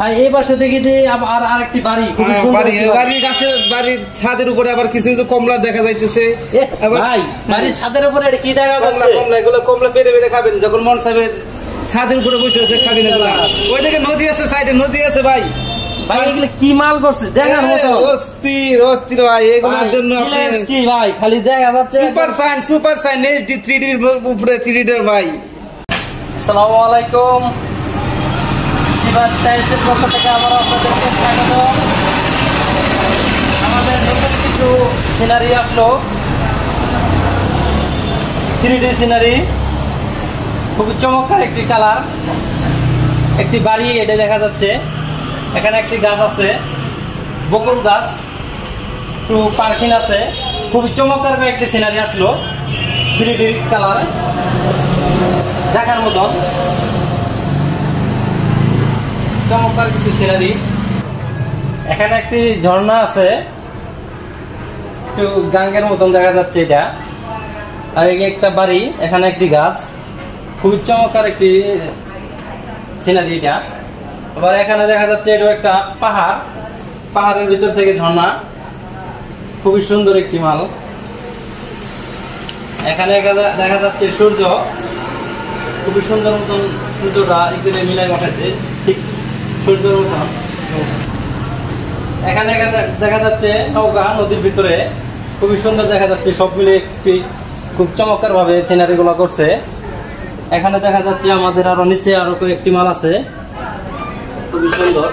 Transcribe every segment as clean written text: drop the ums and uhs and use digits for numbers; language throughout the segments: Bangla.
ভাই এই পাশে থেকে যে আর আরেকটি বাড়ি খুব সুন্দর বাড়ির কাছে বাড়ির ছাদের উপরে আবার কিছু কিছু কমলা দেখা যাইতেছে। ভাই বাড়ির ছাদের উপরে এটা কি দেখা যাচ্ছে? কমলা, এগুলো কমলা পেরে পেরে খাবেন যখন মন চাইবে ছাদের উপরে বসে বসে খাবেন এগুলা। ওইদিকে নদী আছে, সাইডে নদী আছে ভাই। ভাই এগুলো কি মাল করছে দেখার মতো? অস্থির অস্থির ভাই, এগুলোর জন্য কি ভাই খালি দেখা যাচ্ছে সুপার সাইন HD 3D এর উপরে 3D ভাই। আসসালামু আলাইকুম, সিফাত টাইলসের পক্ষ থেকে আবার আপনাদেরকে স্বাগত। আমাদের নতুন কিছু সিনারি আসলো, 3D সিনারি, খুবই চমৎকার একটি কালার, একটি বাড়ি এটা দেখা যাচ্ছে। এখানে একটি গাছ আছে, বকুল গাছ, একটু পার্কিং আছে। খুবই চমৎকার একটি সিনারি আসলো, 3D কালার, দেখার মতন চমৎকার কিছু সিনারি। এখানে একটি ঝর্ণা আছে, একটু গাঙ্গের মতন দেখা যাচ্ছে এটা। আর একটা বাড়ি, এখানে একটি গাছ, খুবই চমৎকার একটি সিনারি এটা। আবার এখানে দেখা যাচ্ছে এটা একটা পাহাড়, পাহাড়ের ভিতর থেকে ঝর্ণা, খুবই সুন্দর একটি মাল। এখানে দেখা যাচ্ছে সূর্য, খুবই সুন্দর মতন সূর্যটা এখানে মিলাই বসাইছে, ঠিক সূর্যের মতন। এখানে দেখা যাচ্ছে নৌকা নদীর ভিতরে, খুবই সুন্দর দেখা যাচ্ছে। সব মিলে একটি খুব চমৎকার ভাবে সিনারি গুলো করছে। এখানে দেখা যাচ্ছে আমাদের আরো নিচে আরো কয়েকটি মাল আছে, খুবই সুন্দর।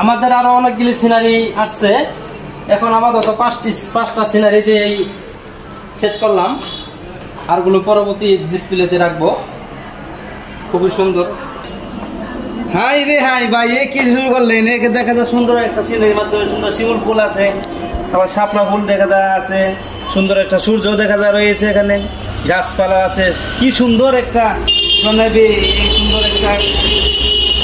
আমাদের আরো অনেকগুলি সিনারি আসছে। এখন আপাতত পাঁচটা সিনারি দিয়ে সেট করলাম, আরগুলো পরবর্তী ডিসপ্লেতে রাখবো। খুবই সুন্দর। হাই রে হাই ভাই, এ কি শুরু করলেন? একে দেখা যায় সুন্দর একটা সিনারির মাধ্যমে সুন্দর শিমুল ফুল আছে, আবার শাপলা ফুল দেখা যায় আছে, সুন্দর একটা সূর্য দেখা যায় রয়েছে, এখানে গাছপালা আছে। কি সুন্দর একটা সুন্দর একটা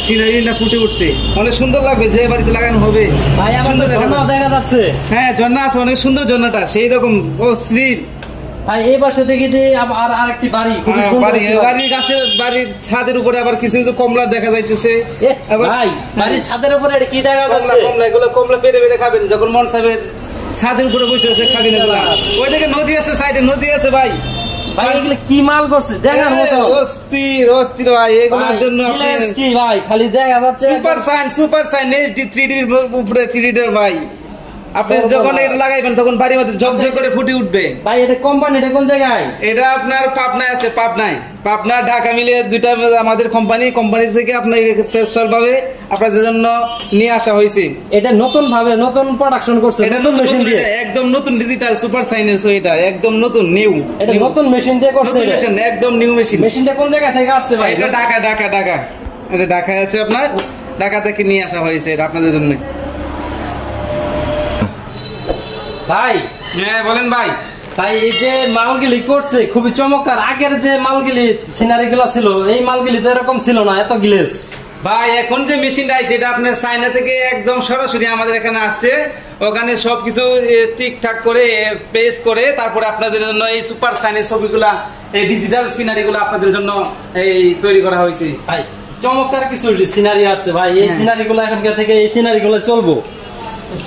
সিনারি না ফুটে উঠছে, অনেক সুন্দর লাগবে যে বাড়িতে লাগানো হবে। সুন্দর দেখা যাচ্ছে। হ্যাঁ ঝর্ণা আছে, অনেক সুন্দর ঝর্ণাটা, সেই রকম অশ্লীল। ভাই এই পাশে থেকে যে আর আরেকটি বাড়ি, বাড়ির কাছে বাড়ির ছাদের উপরে আবার কিছু কিছু কমলা দেখা যাইতেছে। ভাই বাড়ির ছাদের উপরে এটা কি দেখা যাচ্ছে? কমলা, এগুলো কমলা পেরে পেরে খাবেন যখন মন চাইবে ছাদের উপরে বসে বসে খাবেন এগুলা। ওইদিকে নদী আছে, সাইডে নদী আছে ভাই। ভাই এগুলো কি মাল করছে দেখার মতো? অস্থির অস্থির ভাই, এগুলোর জন্য কি ভাই খালি দেখা যাচ্ছে সুপার সাইন HD 3D এর উপরে 3D ভাই। আপনি যখন এটা লাগাইবেন তখন বাড়ির মধ্যে ঝকঝক করে ফুটে উঠবে। ভাই এটা কোম্পানিটা কোন জায়গায়? এটা আপনার পাবনায় আছে, পাবনা ঢাকা মিলে দুইটা আমাদের কোম্পানি থেকে আপনার ফ্রেশ ভাবে আপনাদের জন্য নিয়ে আসা হয়েছে। এটা নতুন ভাবে নতুন প্রোডাকশন করছে, এটা নতুন মেশিন দিয়ে, একদম নতুন ডিজিটাল সুপার সাইনের। এটা একদম নতুন নিউ, এটা নতুন মেশিন দিয়ে করছে, একদম নিউ মেশিন। মেশিনটা কোন জায়গা থেকে আসছে ভাই? এটা ঢাকা এটা ঢাকায় আছে, আপনার ঢাকা থেকে নিয়ে আসা হয়েছে এটা আপনাদের জন্য। ভাই হ্যাঁ বলেন ভাই। তাই এই যে মালগুলি করছে খুবই চমৎকার। আগের যে মালগুলি সিনারি গুলা ছিল, এই মালগুলি তো এরকম ছিল না, এত গ্লেজ। ভাই এখন যে মেশিনটা আছে এটা আপনার চায়না থেকে একদম সরাসরি আমাদের এখানে আসছে। ওখানে সবকিছু ঠিকঠাক করে পেস করে তারপরে আপনাদের জন্য এই সুপার সাইনের ছবিগুলা, এই ডিজিটাল সিনারি গুলো আপনাদের জন্য এই তৈরি করা হয়েছে। ভাই চমৎকার কিছু সিনারি আসছে ভাই, এই সিনারি গুলো এখানকার থেকে এই সিনারি গুলো চলবো,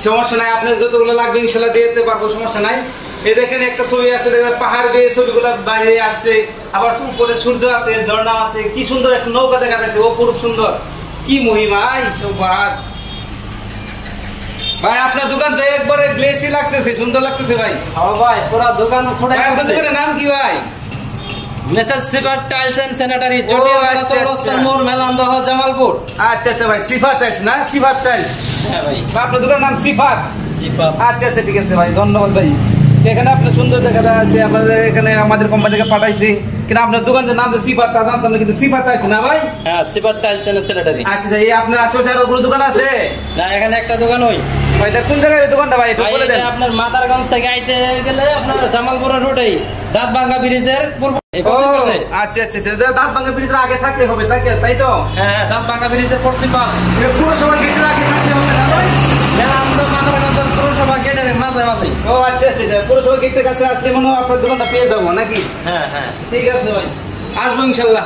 সমস্যা নাই। আপনার যতগুলো লাগবে ইনশাল্লাহ দিয়ে দিতে পারবো, সমস্যা নাই। এই দেখেন একটা ছবি আছে, পাহাড় বেয়ে ছবিগুলো বাইরে আসছে, আবার উপরে সূর্য আছে, ঝর্ণা আছে, কি সুন্দর একটা নৌকা দেখা যাচ্ছে, অপরূপ সুন্দর। কি মহিমা এইসব ভাই। আপনার দোকান তো একবারে গ্লেসি লাগতেছে, সুন্দর লাগতেছে ভাই। ভাই পুরো দোকান ফুটে। আপনার দোকানের নাম কি ভাই? Messrs Sifat tiles and sanitary, Jatia চৌরাস্তা মোড়, মেলান্দহ, জামালপুর। আচ্ছা ভাই, সিফাত টাইলস না? সিফাত টাইলস। হ্যাঁ ভাই, আপনার দোকানের নাম সিফাত। আচ্ছা ঠিক আছে ভাই, ধন্যবাদ ভাই। এখানে আপনার সুন্দর দেখা আছে, আপনাদের এখানে আমাদের কোম্পানি থেকে পাঠাইছে, কিন্তু আপনার দোকানের নাম যে সিফাত, তা জানতাম না, কিন্তু সিফাত আছে না ভাই? হ্যাঁ সিফাত টাইলস এন্ড স্যানিটারি। আচ্ছা এই আপনার আশেপাশে আরো কোনো দোকান আছে? না এখানে একটা দোকান, ওই ভাই এটা কোন জায়গায় দোকানটা ভাই একটু ভাই বলে এটা দেন। আপনার মাদারগঞ্জ থেকে আইতে গেলে আপনার জামালপুরের রোডেই দাঁতভাঙ্গা ব্রিজের পূর্ব ও আচ্ছা আচ্ছা আচ্ছা দাঁত ভাঙা ব্রিজের আগে থাকলে হবে তাই তো? হ্যাঁ দাঁতভাঙ্গা ব্রিজের পশ্চিম পাশ। এটা পুরসভা গেটের আগে থাকলে হবে না ভাই? আমরা মাদারগঞ্জের পৌরসভা গেটের মাঝামাঝি। ও আচ্ছা আচ্ছা আচ্ছা পুরসভা গেটের কাছে আসলে মনে হয় আপনার দোকানটা পেয়ে যাবো নাকি? হ্যাঁ হ্যাঁ ঠিক আছে ভাই, আসবো ইনশাল্লাহ।